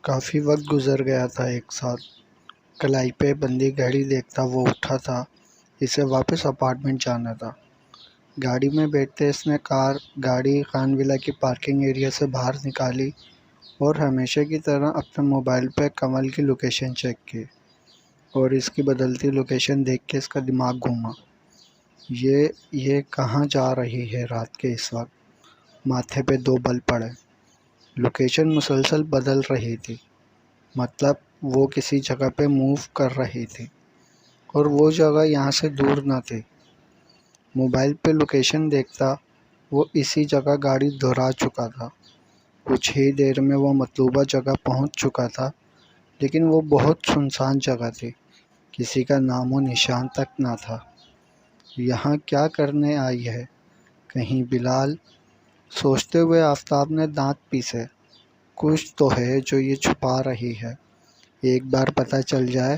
کافی وقت گزر گیا تھا ایک ساتھ، کلائی پہ بندی گھڑی دیکھتا وہ اٹھا تھا، اسے واپس اپارٹمنٹ جانا تھا۔ گاڑی میں بیٹھتے اس نے گاڑی خان ولا کی پارکنگ ایریا سے باہر نکالی اور ہمیشہ کی طرح اپنے موبائل پہ کنول کی لوکیشن چیک کی، اور اس کی بدلتی لوکیشن دیکھ کے اس کا دماغ گھوما۔ یہ کہاں جا رہی ہے رات کے اس وقت؟ ماتھے پہ دو بل پڑے، لوکیشن مسلسل بدل رہی تھی، مطلب وہ کسی جگہ پہ موو کر رہی تھی، اور وہ جگہ یہاں سے دور نہ تھی۔ موبائل پہ لوکیشن دیکھتا وہ اسی جگہ گاڑی دہرا چکا تھا۔ کچھ ہی دیر میں وہ مطلوبہ جگہ پہنچ چکا تھا، لیکن وہ بہت سنسان جگہ تھی، کسی کا نام و نشان تک نہ تھا۔ یہاں کیا کرنے آئی ہے کہیں بلال؟ سوچتے ہوئے آفتاب نے دانت پیسے، کچھ تو ہے جو یہ چھپا رہی ہے، ایک بار پتہ چل جائے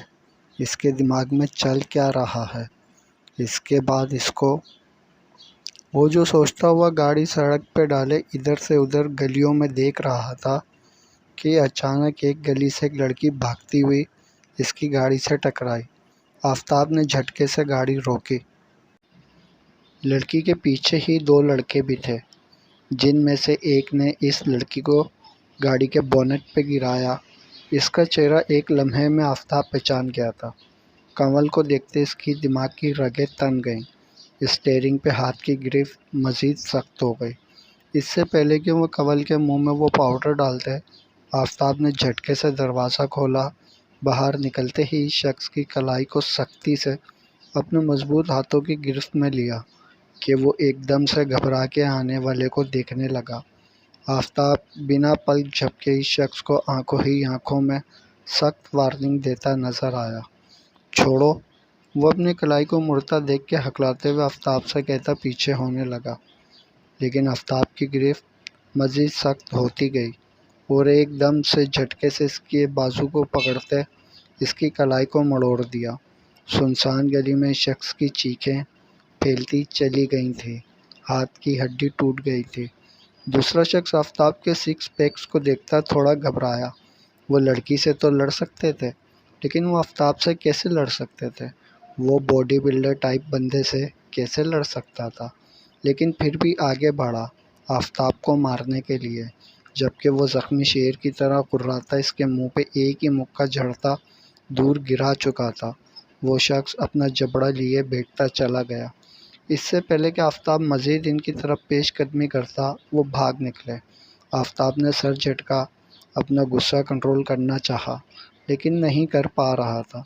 اس کے دماغ میں چل کیا رہا ہے۔ اس کے بعد اس کو، وہ جو سوچتا ہوا گاڑی سڑک پہ ڈالے ادھر سے ادھر گلیوں میں دیکھ رہا تھا کہ اچانک ایک گلی سے ایک لڑکی بھاگتی ہوئی اس کی گاڑی سے ٹکرائی۔ آفتاب نے جھٹکے سے گاڑی روکی۔ لڑکی کے پیچھے ہی دو لڑکے بھی تھے، جن میں سے ایک نے اس لڑکی کو گاڑی کے بونٹ پہ گرایا۔ اس کا چہرہ ایک لمحے میں آفتاب پہچان گیا تھا۔ کنول کو دیکھتے اس کی دماغ کی رگیں تن گئیں، اسٹیئرنگ پہ ہاتھ کی گرفت مزید سخت ہو گئی۔ اس سے پہلے کہ وہ کنول کے منہ میں وہ پاؤڈر ڈالتے، آفتاب نے جھٹکے سے دروازہ کھولا۔ باہر نکلتے ہی شخص کی کلائی کو سختی سے اپنے مضبوط ہاتھوں کی گرفت میں لیا کہ وہ ایک دم سے گھبرا کے آنے والے کو دیکھنے لگا۔ آفتاب بنا پلک جھپکے اس شخص کو آنکھوں ہی آنکھوں میں سخت وارننگ دیتا نظر آیا۔ چھوڑو! وہ اپنی کلائی کو مڑتا دیکھ کے ہکلاتے ہوئے آفتاب سے کہتا پیچھے ہونے لگا، لیکن آفتاب کی گرفت مزید سخت ہوتی گئی اور ایک دم سے جھٹکے سے اس کے بازو کو پکڑتے اس کی کلائی کو مڑوڑ دیا۔ سنسان گلی میں شخص کی چیخیں پھیلتی چلی گئی تھیں، ہاتھ کی ہڈی ٹوٹ گئی تھی۔ دوسرا شخص آفتاب کے سکس پیکس کو دیکھتا تھوڑا گھبرایا۔ وہ لڑکی سے تو لڑ سکتے تھے، لیکن وہ آفتاب سے کیسے لڑ سکتے تھے؟ وہ باڈی بلڈر ٹائپ بندے سے کیسے لڑ سکتا تھا؟ لیکن پھر بھی آگے بڑھا آفتاب کو مارنے کے لیے، جبکہ وہ زخمی شیر کی طرح کراتا اس کے منہ پہ ایک ہی مکہ جھڑتا دور گرا چکا تھا۔ وہ شخص اپنا جبڑا لیے بیٹھتا چلا گیا۔ اس سے پہلے کہ آفتاب مزید ان کی طرف پیش قدمی کرتا وہ بھاگ نکلے۔ آفتاب نے سر جھٹکا، اپنا غصہ کنٹرول کرنا چاہا، لیکن نہیں کر پا رہا تھا۔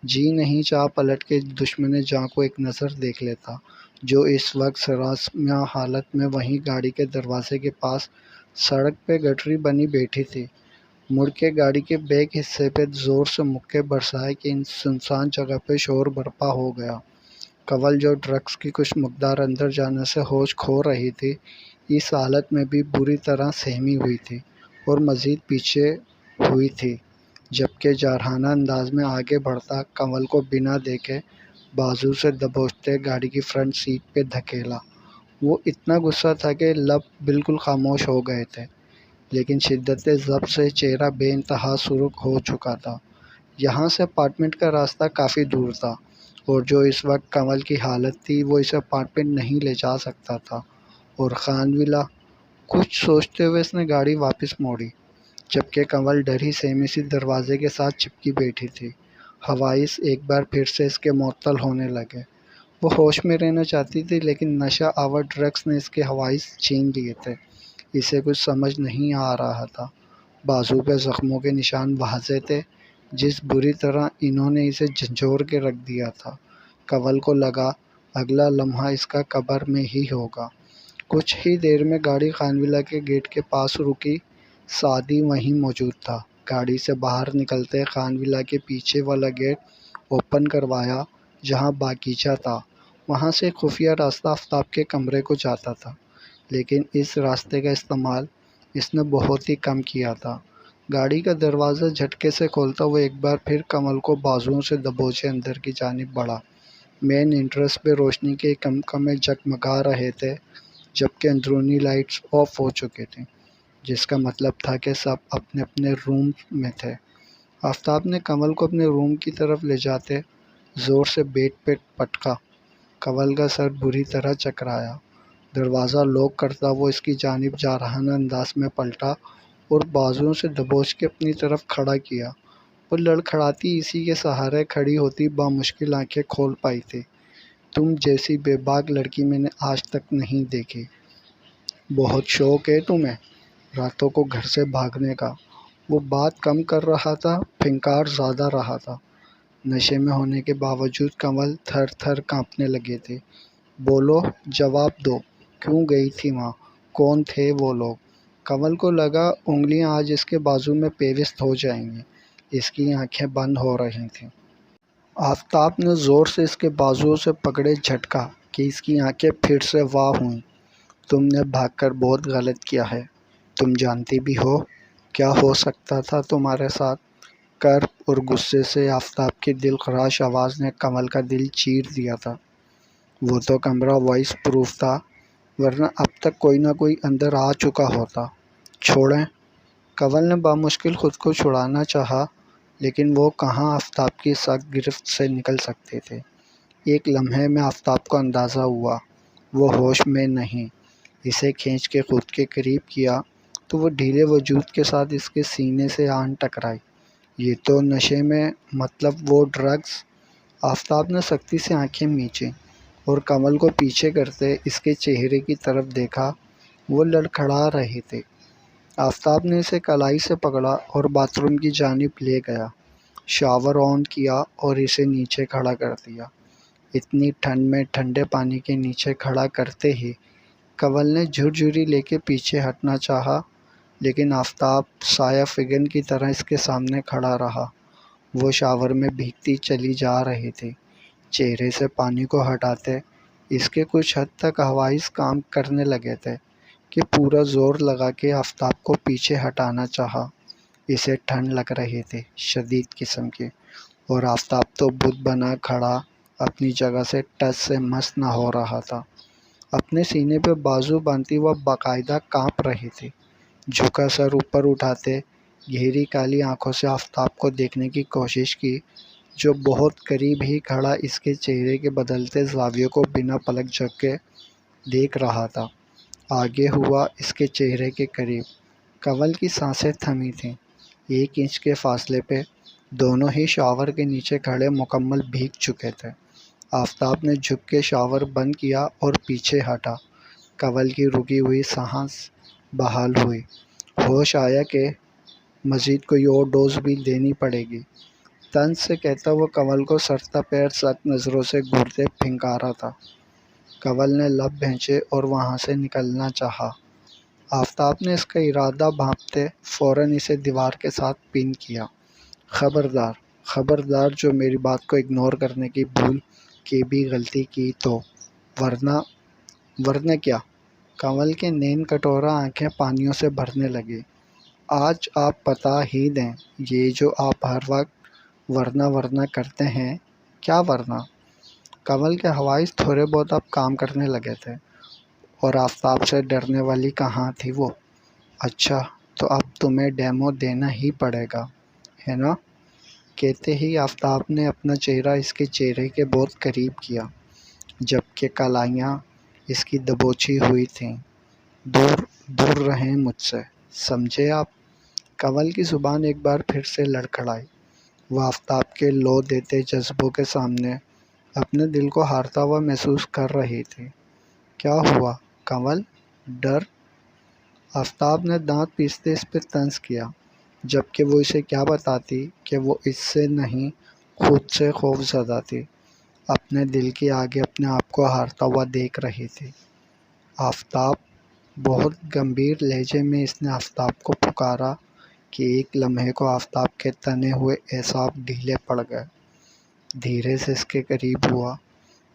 جی نہیں چاہ پلٹ کے دشمن جاں کو ایک نظر دیکھ لیتا، جو اس وقت سراسیمہ حالت میں وہیں گاڑی کے دروازے کے پاس سڑک پہ گٹری بنی بیٹھی تھی۔ مڑ کے گاڑی کے بیک حصے پہ زور سے مکے برسائے کہ ان سنسان جگہ پہ شور برپا ہو گیا۔ کنول جو ڈرگس کی کچھ مقدار اندر جانے سے ہوش کھو رہی تھی، اس حالت میں بھی بری طرح سہمی ہوئی تھی اور مزید پیچھے ہوئی تھی، جبکہ جارحانہ انداز میں آگے بڑھتا کنول کو بنا دیکھے بازو سے دبوچتے گاڑی کی فرنٹ سیٹ پہ دھکیلا۔ وہ اتنا غصہ تھا کہ لب بالکل خاموش ہو گئے تھے، لیکن شدت ضبط سے چہرہ بے انتہا سرخ ہو چکا تھا۔ یہاں سے اپارٹمنٹ کا راستہ کافی دور تھا، اور جو اس وقت کنول کی حالت تھی وہ اسے اپارٹمنٹ نہیں لے جا سکتا تھا۔ اور خان ولا؟ کچھ سوچتے ہوئے اس نے گاڑی واپس موڑی، جبکہ کنول ڈری سہمی سی دروازے کے ساتھ چپکی بیٹھی تھی۔ حواس ایک بار پھر سے اس کے معطل ہونے لگے۔ وہ ہوش میں رہنا چاہتی تھی، لیکن نشہ آور ڈرگس نے اس کے حواس چھین لیے تھے۔ اسے کچھ سمجھ نہیں آ رہا تھا۔ بازو پہ زخموں کے نشان واضح تھے، جس بری طرح انہوں نے اسے جھنجھوڑ کے رکھ دیا تھا۔ کنول کو لگا اگلا لمحہ اس کا قبر میں ہی ہوگا۔ کچھ ہی دیر میں گاڑی خان ولا کے گیٹ کے پاس رکی۔ سعدی وہیں موجود تھا۔ گاڑی سے باہر نکلتے خان ولا کے پیچھے والا گیٹ اوپن کروایا جہاں باغیچہ تھا۔ وہاں سے ایک خفیہ راستہ آفتاب کے کمرے کو جاتا تھا، لیکن اس راستے کا استعمال اس نے بہت ہی کم کیا تھا۔ گاڑی کا دروازہ جھٹکے سے کھولتا وہ ایک بار پھر کنول کو بازوؤں سے دبوچے اندر کی جانب بڑھا۔ مین انٹرنس پہ روشنی کے کمکمے جگمگا رہے تھے، جبکہ اندرونی لائٹس آف ہو چکی تھیں۔ جس کا مطلب تھا کہ سب اپنے اپنے روم میں تھے۔ آفتاب نے کنول کو اپنے روم کی طرف لے جاتے زور سے بیٹ پہ پٹکا۔ کنول کا سر بری طرح چکرایا۔ دروازہ لاک کرتا وہ اس کی جانب جارحانہ انداز میں پلٹا اور بازوؤں سے دبوچ کے اپنی طرف کھڑا کیا۔ وہ لڑکھڑاتی اسی کے سہارے کھڑی ہوتی بامشکل آنکھیں کھول پائی تھی۔ تم جیسی بے باک لڑکی میں نے آج تک نہیں دیکھی۔ بہت شوق ہے تمہیں راتوں کو گھر سے بھاگنے کا۔ وہ بات کم کر رہا تھا، پھنکار زیادہ رہا تھا۔ نشے میں ہونے کے باوجود کنول تھر تھر کانپنے لگے تھے۔ بولو، جواب دو، کیوں گئی تھی وہاں؟ کون تھے وہ لوگ؟ کنول کو لگا انگلیاں آج اس کے بازو میں پیوست ہو جائیں گی۔ اس کی آنکھیں بند ہو رہی تھیں۔ آفتاب نے زور سے اس کے بازوؤں سے پکڑے جھٹکا کہ اس کی آنکھیں پھر سے واہ ہوئیں۔ تم نے بھاگ کر بہت غلط کیا ہے۔ تم جانتی بھی ہو کیا ہو سکتا تھا تمہارے ساتھ؟ کرب اور غصے سے آفتاب کی دل خراش آواز نے کنول کا دل چیر دیا تھا۔ وہ تو کمرہ وائس پروف تھا، ورنہ اب تک کوئی نہ کوئی اندر آ چکا ہوتا۔ چھوڑیں۔ کنول نے بامشکل خود کو چھڑانا چاہا، لیکن وہ کہاں آفتاب کی سخت گرفت سے نکل سکتے تھے۔ ایک لمحے میں آفتاب کو اندازہ ہوا وہ ہوش میں نہیں۔ اسے کھینچ کے خود کے قریب کیا تو وہ ڈھیلے وجود کے ساتھ اس کے سینے سے آن ٹکرائی۔ یہ تو نشے میں، مطلب وہ ڈرگز۔ آفتاب نے سختی سے آنکھیں میچیں اور کنول کو پیچھے کرتے اس کے چہرے کی طرف دیکھا۔ وہ لڑکھڑا رہے تھے۔ آفتاب نے اسے کلائی سے پکڑا اور باتھ روم کی جانب لے گیا۔ شاور آن کیا اور اسے نیچے کھڑا کر دیا۔ اتنی ٹھنڈ میں ٹھنڈے پانی کے نیچے کھڑا کرتے ہی کنول نے جھرجھری لے کے پیچھے ہٹنا چاہا، لیکن آفتاب سایہ فگن کی طرح اس کے سامنے کھڑا رہا۔ وہ شاور میں بھیگتی چلی جا رہی تھی۔ چہرے سے پانی کو ہٹاتے اس کے کچھ حد تک حواس کام کرنے لگے تھے کہ پورا زور لگا کے آفتاب کو پیچھے ہٹانا چاہا۔ اسے ٹھنڈ لگ رہی تھی، شدید قسم کی، اور آفتاب تو بت بنا کھڑا اپنی جگہ سے ٹس سے مس نہ ہو رہا تھا۔ اپنے سینے پہ بازو باندھتی وہ باقاعدہ کانپ رہی تھی۔ جھکا سر اوپر اٹھاتے گہری کالی آنکھوں سے آفتاب کو دیکھنے کی کوشش کی، جو بہت قریب ہی کھڑا اس کے چہرے کے بدلتے زاویوں کو بنا پلک جھپکے دیکھ رہا تھا۔ آگے ہوا اس کے چہرے کے قریب۔ کنول کی سانسیں تھمی تھیں۔ 1 انچ کے فاصلے پہ دونوں ہی شاور کے نیچے کھڑے مکمل بھیگ چکے تھے۔ آفتاب نے جھک کے شاور بند کیا اور پیچھے ہٹا۔ کنول کی رکی ہوئی سانس بحال ہوئی۔ ہوش آیا کہ مزید کوئی اور ڈوز بھی دینی پڑے گی۔ طنز سے کہتا وہ کنول کو سرتا پیر سخت نظروں سے گھورتے پھنکارا تھا۔ کنول نے لب بھینچے اور وہاں سے نکلنا چاہا۔ آفتاب نے اس کا ارادہ بھانپتے فوراً اسے دیوار کے ساتھ پن کیا۔ خبردار، خبردار، جو میری بات کو اگنور کرنے کی بھول کے بھی غلطی کی تو، ورنہ کیا؟ کنول کے نین کٹورا آنکھیں پانیوں سے بھرنے لگی۔ آج آپ بتا ہی دیں، یہ جو آپ ہر وقت ورنہ کرتے ہیں، کیا ورنہ؟ کنول کے حواس تھوڑے بہت اب کام کرنے لگے تھے، اور آفتاب سے ڈرنے والی کہاں تھی وہ۔ اچھا، تو اب تمہیں ڈیمو دینا ہی پڑے گا، ہے نا؟ کہتے ہی آفتاب نے اپنا چہرہ اس کے چہرے کے بہت قریب کیا، جبکہ کلائیاں اس کی دبوچی ہوئی تھیں۔ دور رہیں مجھ سے، سمجھے آپ؟ کنول کی زبان ایک بار پھر سے لڑکھڑائی۔ وہ آفتاب کے لو دیتے جذبوں کے سامنے اپنے دل کو ہارتا ہوا محسوس کر رہی تھی۔ کیا ہوا کنول؟ ڈر؟ آفتاب نے دانت پیستے اس پہ طنز کیا، جبکہ وہ اسے کیا بتاتی کہ وہ اس سے نہیں، خود سے خوف زدہ تھی۔ اپنے دل کے آگے اپنے آپ کو ہارتا ہوا دیکھ رہی تھی۔ آفتاب! بہت گمبھیر لہجے میں اس نے آفتاب کو پکارا کہ ایک لمحے کو آفتاب کے تنے ہوئے اعصاب ڈھیلے پڑ گئے۔ دھیرے سے اس کے قریب ہوا۔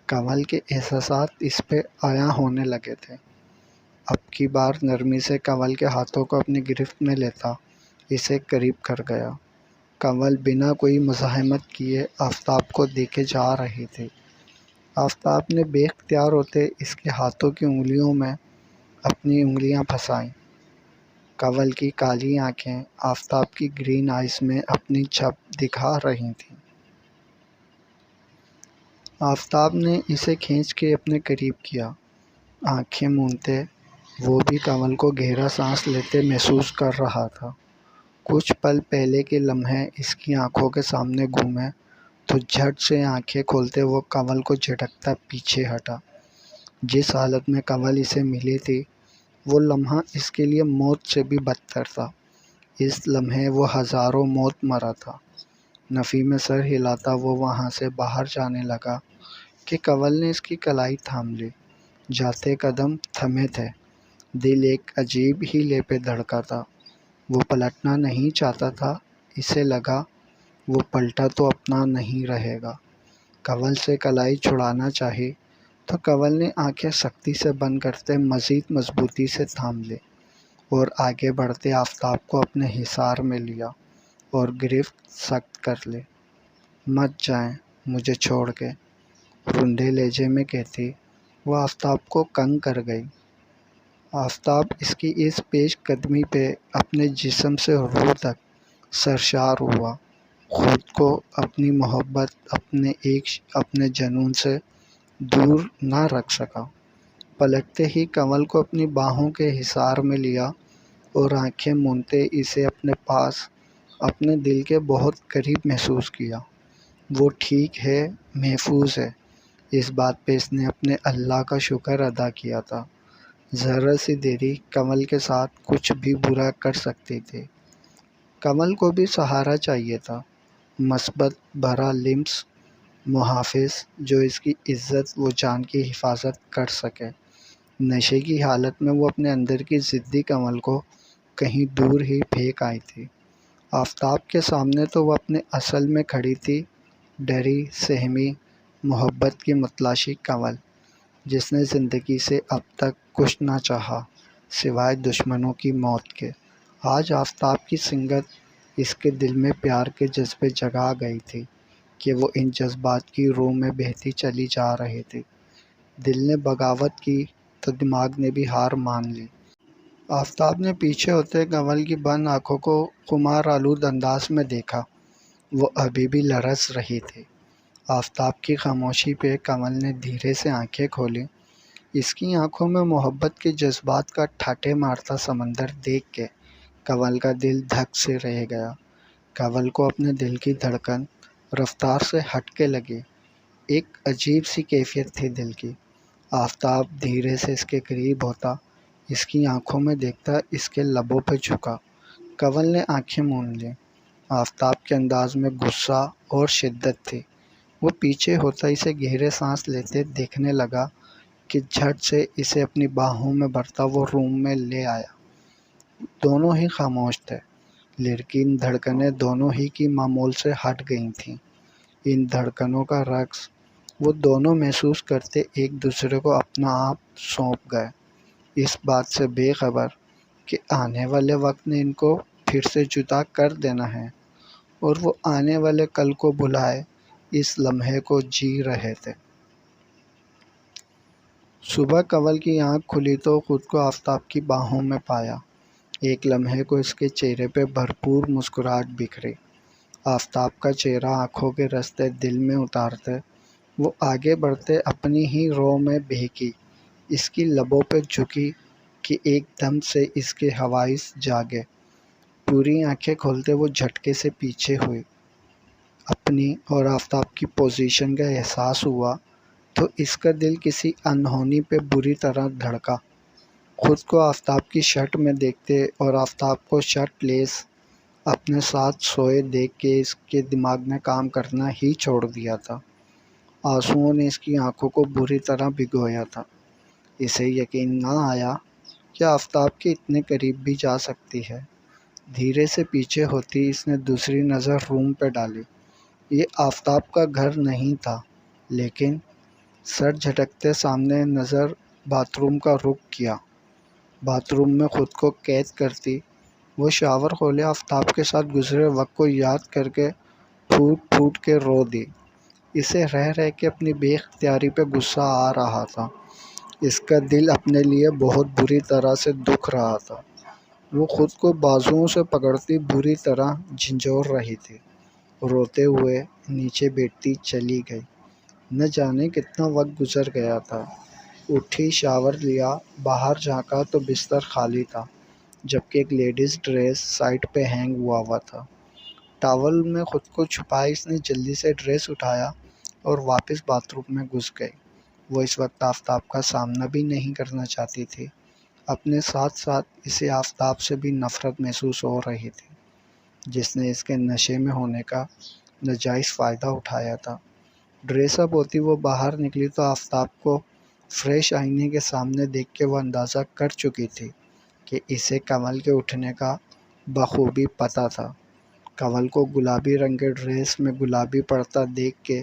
کنول کے احساسات اس پہ عیاں ہونے لگے تھے۔ اب کی بار نرمی سے کنول کے ہاتھوں کو اپنی گرفت میں لیتا اسے قریب کر گیا۔ کنول بنا کوئی مزاحمت کیے آفتاب کو دیکھے جا رہی تھی۔ آفتاب نے بے اختیار ہوتے اس کے ہاتھوں کی انگلیوں میں اپنی انگلیاں پھنسائیں۔ کنول کی کالی آنکھیں آفتاب کی گرین آئز میں اپنی چھپ دکھا رہی تھیں۔ آفتاب نے اسے کھینچ کے اپنے قریب کیا۔ آنکھیں مونتے وہ بھی کنول کو گہرا سانس لیتے محسوس کر رہا تھا۔ کچھ پل پہلے کے لمحے اس کی آنکھوں کے سامنے گھومے تو جھٹ سے آنکھیں کھولتے وہ کنول کو جھٹکتا پیچھے ہٹا۔ جس حالت میں کنول اسے ملی تھی وہ لمحہ اس کے لیے موت سے بھی بدتر تھا۔ اس لمحے وہ ہزاروں موت مرا تھا۔ نفی میں سر ہلاتا وہ وہاں سے باہر جانے لگا کہ کنول نے اس کی کلائی تھام لی۔ جاتے قدم تھمے تھے، دل ایک عجیب ہی لے پہ دھڑکا تھا۔ وہ پلٹنا نہیں چاہتا تھا، اسے لگا وہ پلٹا تو اپنا نہیں رہے گا۔ کنول سے کلائی چھڑانا چاہی تو کنول نے آنکھیں سختی سے بند کرتے مزید مضبوطی سے تھام لی اور آگے بڑھتے آفتاب کو اپنے حصار میں لیا اور گرفت سخت کر لی۔ مت جائیں مجھے چھوڑ کے، روندھے لہجے میں کہتی وہ آفتاب کو کنگ کر گئی۔ آفتاب اس کی اس پیش قدمی پہ اپنے جسم سے روح تک سرشار ہوا، خود کو اپنی محبت اپنے جنون سے دور نہ رکھ سکا۔ پلٹتے ہی کنول کو اپنی باہوں کے حصار میں لیا اور آنکھیں مونتے اسے اپنے پاس اپنے دل کے بہت قریب محسوس کیا۔ وہ ٹھیک ہے، محفوظ ہے، اس بات پہ اس نے اپنے اللہ کا شکر ادا کیا تھا۔ ذرا سی دیری کنول کے ساتھ کچھ بھی برا کر سکتی تھی۔ کنول کو بھی سہارا چاہیے تھا، مثبت بھرا لمس محافظ جو اس کی عزت و جان کی حفاظت کر سکے۔ نشے کی حالت میں وہ اپنے اندر کی ضدی کنول کو کہیں دور ہی پھینک آئی تھی۔ آفتاب کے سامنے تو وہ اپنے اصل میں کھڑی تھی، ڈری سہمی محبت کی متلاشی کنول، جس نے زندگی سے اب تک کچھ نہ چاہا سوائے دشمنوں کی موت کے۔ آج آفتاب کی سنگت اس کے دل میں پیار کے جذبے جگا گئی تھی کہ وہ ان جذبات کی رو میں بہتی چلی جا رہی تھی۔ دل نے بغاوت کی تو دماغ نے بھی ہار مان لی۔ آفتاب نے پیچھے ہوتے کنول کی بند آنکھوں کو خمار آلود انداز میں دیکھا، وہ ابھی بھی لرز رہی تھی۔ آفتاب کی خاموشی پہ کنول نے دھیرے سے آنکھیں کھولیں۔ اس کی آنکھوں میں محبت کے جذبات کا ٹھاٹھے مارتا سمندر دیکھ کے کنول کا دل دھک سے رہ گیا۔ کنول کو اپنے دل کی دھڑکن رفتار سے ہٹ کے لگی، ایک عجیب سی کیفیت تھی دل کی۔ آفتاب دھیرے سے اس کے قریب ہوتا، اس کی آنکھوں میں دیکھتا، اس کے لبوں پہ جھکا۔ کنول نے آنکھیں مون لیں۔ آفتاب کے انداز میں غصہ اور شدت تھی۔ وہ پیچھے ہوتا اسے گہرے سانس لیتے دیکھنے لگا کہ جھٹ سے اسے اپنی باہوں میں بھرتا وہ روم میں لے آیا۔ دونوں ہی خاموش تھے، لیکن دھڑکنیں دونوں ہی کی معمول سے ہٹ گئی تھیں۔ ان دھڑکنوں کا رقص وہ دونوں محسوس کرتے ایک دوسرے کو اپنا آپ سونپ گئے، اس بات سے بے خبر کہ آنے والے وقت نے ان کو پھر سے جدا کر دینا ہے، اور وہ آنے والے کل کو بھلائے اس لمحے کو جی رہے تھے۔ صبح کنول کی آنکھ کھلی تو خود کو آفتاب کی باہوں میں پایا۔ ایک لمحے کو اس کے چہرے پہ بھرپور مسکراہٹ بکھری۔ آفتاب کا چہرہ آنکھوں کے رستے دل میں اتارتے وہ آگے بڑھتے اپنی ہی رو میں بہکی، اس کی لبوں پہ جھکی کہ ایک دم سے اس کے حواس جاگے۔ پوری آنکھیں کھولتے وہ جھٹکے سے پیچھے ہوئی۔ اپنی اور آفتاب کی پوزیشن کا احساس ہوا تو اس کا دل کسی انہونی پہ بری طرح دھڑکا۔ خود کو آفتاب کی شرٹ میں دیکھتے اور آفتاب کو شرٹ لیس اپنے ساتھ سوئے دیکھ کے اس کے دماغ نے کام کرنا ہی چھوڑ دیا تھا۔ آنسوؤں نے اس کی آنکھوں کو بری طرح بھگویا تھا۔ اسے یقین نہ آیا کہ آفتاب کے اتنے قریب بھی جا سکتی ہے۔ دھیرے سے پیچھے ہوتی اس نے دوسری نظر روم پہ ڈالی۔ یہ آفتاب کا گھر نہیں تھا، لیکن سر جھٹکتے سامنے نظر باتھ روم کا رخ کیا۔ باتھ روم میں خود کو قید کرتی وہ شاور کھولے آفتاب کے ساتھ گزرے وقت کو یاد کر کے پھوٹ پھوٹ کے رو دی۔ اسے رہ رہ کے اپنی بے اختیاری پہ غصہ آ رہا تھا۔ اس کا دل اپنے لیے بہت بری طرح سے دکھ رہا تھا۔ وہ خود کو بازوؤں سے پکڑتی بری طرح جھنجھوڑ رہی تھی۔ روتے ہوئے نیچے بیٹھتی چلی گئی۔ نہ جانے کتنا وقت گزر گیا تھا۔ اٹھی، شاور لیا، باہر جھانکا تو بستر خالی تھا، جبکہ ایک لیڈیز ڈریس سائڈ پہ ہینگ ہوا تھا۔ ٹاول میں خود کو چھپائے اس نے جلدی سے ڈریس اٹھایا اور واپس باتھ روم میں گھس گئی۔ وہ اس وقت آفتاب کا سامنا بھی نہیں کرنا چاہتی تھی۔ اپنے ساتھ ساتھ اسے آفتاب سے بھی نفرت محسوس ہو رہی تھی، جس نے اس کے نشے میں ہونے کا ناجائز فائدہ اٹھایا تھا۔ ڈریس اپ ہوتی وہ باہر نکلی تو آفتاب کو فریش آئینے کے سامنے دیکھ کے وہ اندازہ کر چکی تھی کہ اسے کنول کے اٹھنے کا بخوبی پتہ تھا۔ کنول کو گلابی رنگ کے ڈریس میں گلابی پڑتا دیکھ کے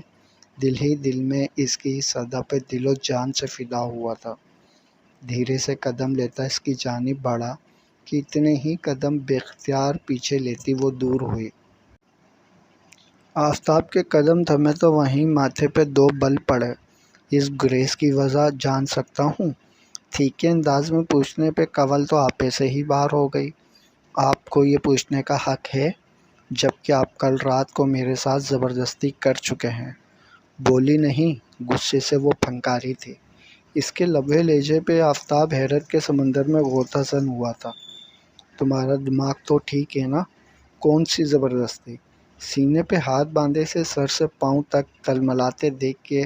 دل ہی دل میں اس کی صدا پہ دل و جان سے فدا ہوا تھا۔ دھیرے سے قدم لیتا اس کی جانب بڑھا کہ اتنے ہی قدم بے اختیار پیچھے لیتی وہ دور ہوئی۔ آفتاب کے قدم تھمے تو وہیں ماتھے پہ دو بل پڑے۔ اس گریز کی وجہ جان سکتا ہوں؟ تھیکے انداز میں پوچھنے پہ کنول تو آپے سے ہی باہر ہو گئی۔ آپ کو یہ پوچھنے کا حق ہے، جبکہ آپ کل رات کو میرے ساتھ زبردستی کر چکے ہیں۔ بولی نہیں، غصے سے وہ پھنکاری تھی۔ اس کے لبے لہجے پہ آفتاب حیرت کے سمندر میں غوطہ زن ہوا تھا۔ تمہارا دماغ تو ٹھیک ہے نا؟ کون سی زبردستی؟ سینے پہ ہاتھ باندھے سے سر سے پاؤں تک تلملاتے دیکھ کے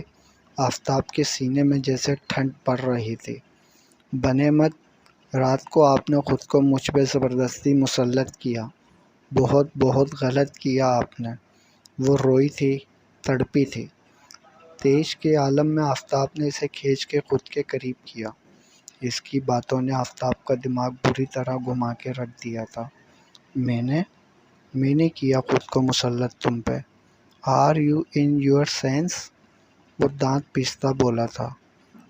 آفتاب کے سینے میں جیسے ٹھنڈ پڑ رہی تھی۔ بنے مت، رات کو آپ نے خود کو مجھ پہ زبردستی مسلط کیا۔ بہت بہت غلط کیا آپ نے۔ وہ روئی تھی، تڑپی تھی۔ تیش کے عالم میں آفتاب نے اسے کھینچ کے خود کے قریب کیا۔ اس کی باتوں نے آفتاب کا دماغ بری طرح گھما کے رکھ دیا تھا۔ میں نے کیا خود کو مسلط تم پہ؟ Are you in your sense? وہ دانت پیستا بولا تھا۔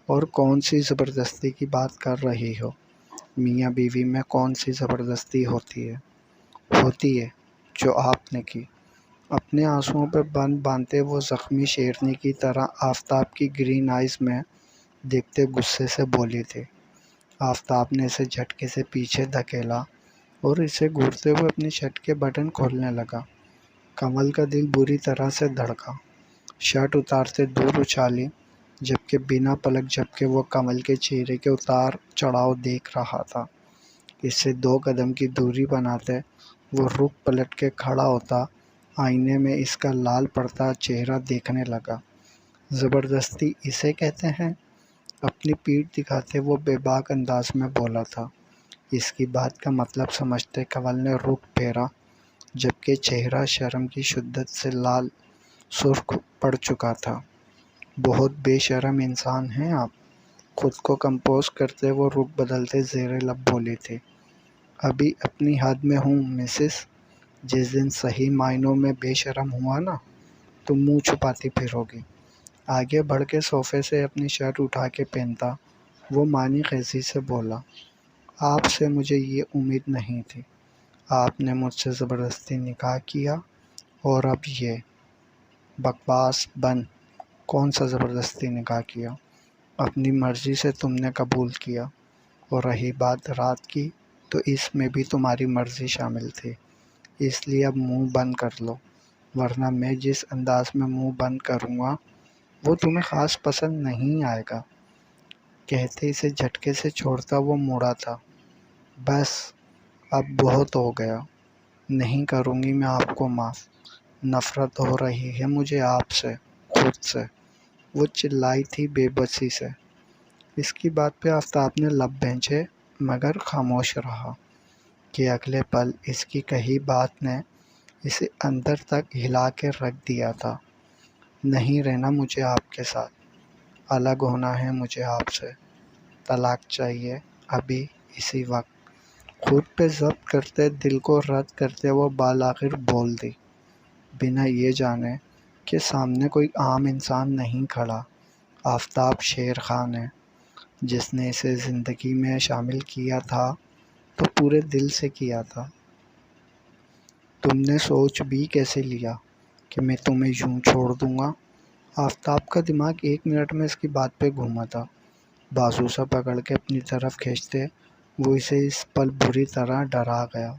اور کون سی زبردستی کی بات کر رہی ہو؟ میاں بیوی میں کون سی زبردستی ہوتی ہے جو آپ نے کی؟ اپنے آنسوؤں پہ بند باندھتے وہ زخمی شیرنی کی طرح آفتاب کی گرین آئیز میں دیکھتے غصے سے بولی تھی۔ آفتاب نے اسے جھٹکے سے پیچھے دھکیلا اور اسے گھورتے ہوئے اپنی شرٹ کے بٹن کھولنے لگا۔ کنول کا دل بری طرح سے دھڑکا۔ شرٹ اتارتے دور اچھالی، جبکہ بنا پلک جھپکے وہ کنول کے چہرے کے اتار چڑھاؤ دیکھ رہا تھا۔ اس سے 2 قدم کی دوری بناتے وہ رک پلٹ کے کھڑا ہوتا، آئینے میں اس کا لال پڑتا چہرہ دیکھنے لگا۔ زبردستی اسے کہتے ہیں؟ اپنی پیٹھ دکھاتے وہ بے باک انداز میں بولا تھا۔ اس کی بات کا مطلب سمجھتے کنول نے رخ پھیرا، جبکہ چہرہ شرم کی شدت سے لال سرخ پڑ چکا تھا۔ بہت بے شرم انسان ہیں آپ۔ خود کو کمپوز کرتے وہ رخ بدلتے زیر لب بولی تھی۔ ابھی اپنی حد میں ہوں مسز۔ جس دن صحیح معنوں میں بے شرم ہوا نا، تم منہ چھپاتی پھرو گی۔ آگے بڑھ کے صوفے سے اپنی شرٹ اٹھا کے پہنتا وہ معنی خیزی سے بولا، آپ سے مجھے یہ امید نہیں تھی۔ آپ نے مجھ سے زبردستی نکاح کیا اور اب یہ بکواس بند۔ کون سا زبردستی نکاح کیا؟ اپنی مرضی سے تم نے قبول کیا، اور رہی بات رات کی تو اس میں بھی تمہاری مرضی شامل تھی۔ اس لیے اب منہ بند کر لو، ورنہ میں جس انداز میں منہ بند کروں گا وہ تمہیں خاص پسند نہیں آئے گا۔ کہتے اسے جھٹکے سے چھوڑتا وہ مڑا تھا۔ بس اب بہت ہو گیا، نہیں کروں گی میں آپ کو معاف۔ نفرت ہو رہی ہے مجھے آپ سے، خود سے۔ وہ چلائی تھی بے بسی سے۔ اس کی بات پہ آفتاب نے لب بھینچے مگر خاموش رہا کہ اگلے پل اس کی کہی بات نے اسے اندر تک ہلا کے رکھ دیا تھا۔ نہیں رہنا مجھے آپ کے ساتھ، الگ ہونا ہے مجھے آپ سے، طلاق چاہیے ابھی اسی وقت۔ خود پہ ضبط کرتے دل کو رد کرتے وہ بالآخر بول دی، بنا یہ جانے کہ سامنے کوئی عام انسان نہیں کھڑا، آفتاب شیر خان ہے، جس نے اسے زندگی میں شامل کیا تھا تو پورے دل سے کیا تھا۔ تم نے سوچ بھی کیسے لیا کہ میں تمہیں یوں چھوڑ دوں گا؟ آفتاب کا دماغ 1 منٹ میں اس کی بات پہ گھوما تھا۔ بازو سے پکڑ کے اپنی طرف کھینچتے وہ اسے اس پل بری طرح ڈرا گیا۔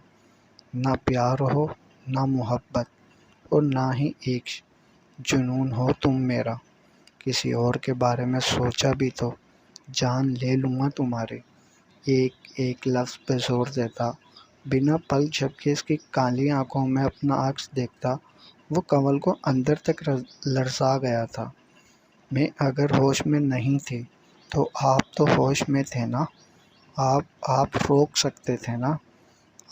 نہ پیار ہو، نہ محبت، اور نہ ہی ایک جنون ہو تم میرا۔ کسی اور کے بارے میں سوچا بھی تو جان لے لوں گا تمہاری۔ ایک ایک لفظ پہ زور دیتا، بنا پل جھپکے اس کی کالی آنکھوں میں اپنا عکس دیکھتا، وہ کنول کو اندر تک لرزا گیا تھا۔ میں اگر ہوش میں نہیں تھی تو آپ تو ہوش میں تھے نا، آپ روک سکتے تھے نا۔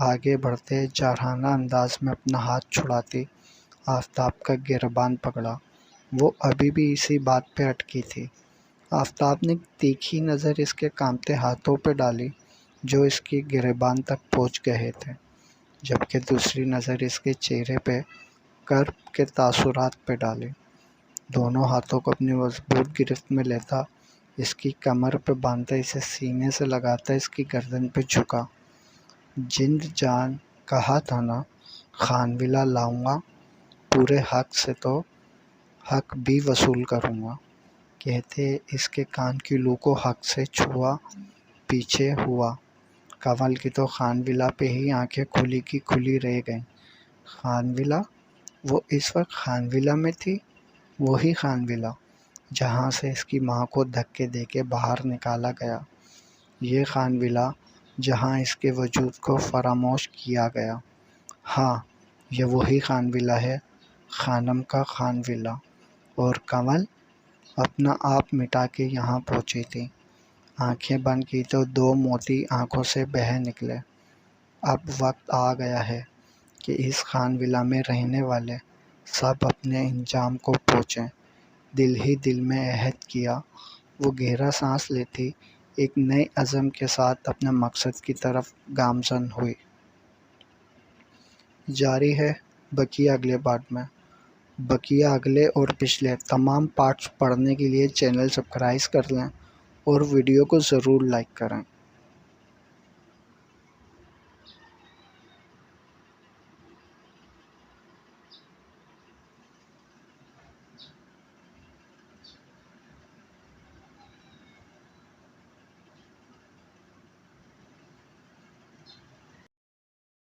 آگے بڑھتے جارحانہ انداز میں اپنا ہاتھ چھڑاتی آفتاب کا گریباں پکڑا۔ وہ ابھی بھی اسی بات پہ اٹکی تھی۔ آفتاب نے تیکھی نظر اس کے کانپتے ہاتھوں پہ ڈالی جو اس کی گریباں تک پہنچ گئے تھے، جبکہ دوسری نظر اس کے چہرے پہ کرب کے تاثرات پہ ڈالی۔ دونوں ہاتھوں کو اپنی مضبوط گرفت میں لیتا، اس کی کمر پہ باندھتا، اسے سینے سے لگاتا، اس کی گردن پہ جھکا۔ جند جان کہا تھا نا خان ولا لاؤں گا، پورے حق سے تو حق بھی وصول کروں گا، کہتے اس کے کان کی لو کو حق سے چھوا پیچھے ہوا۔ کنول کی تو خان ولا پہ ہی آنکھیں کھلی کی کھلی رہ گئیں۔ خان ولا؟ وہ اس وقت خان ولا میں تھی، وہی خان ولا جہاں سے اس کی ماں کو دھکے دے کے باہر نکالا گیا، یہ خان ولا جہاں اس کے وجود کو فراموش کیا گیا۔ ہاں، یہ وہی خان ولا ہے، خانم کا خان ولا۔ اور کنول اپنا آپ مٹا کے یہاں پہنچی تھی۔ آنکھیں بند کی تو دو موتی آنکھوں سے بہہ نکلے۔ اب وقت آ گیا ہے کہ اس خان ولا میں رہنے والے سب اپنے انجام کو پہنچیں۔ دل ہی دل میں عہد کیا، وہ گہرا سانس لیتی ایک نئے عزم کے ساتھ اپنے مقصد کی طرف گامزن ہوئی۔ جاری ہے بقیہ اگلے پارٹ میں۔ بقیہ اگلے اور پچھلے تمام پارٹس پڑھنے کے لیے چینل سبسکرائب کر لیں اور ویڈیو کو ضرور لائک کریں۔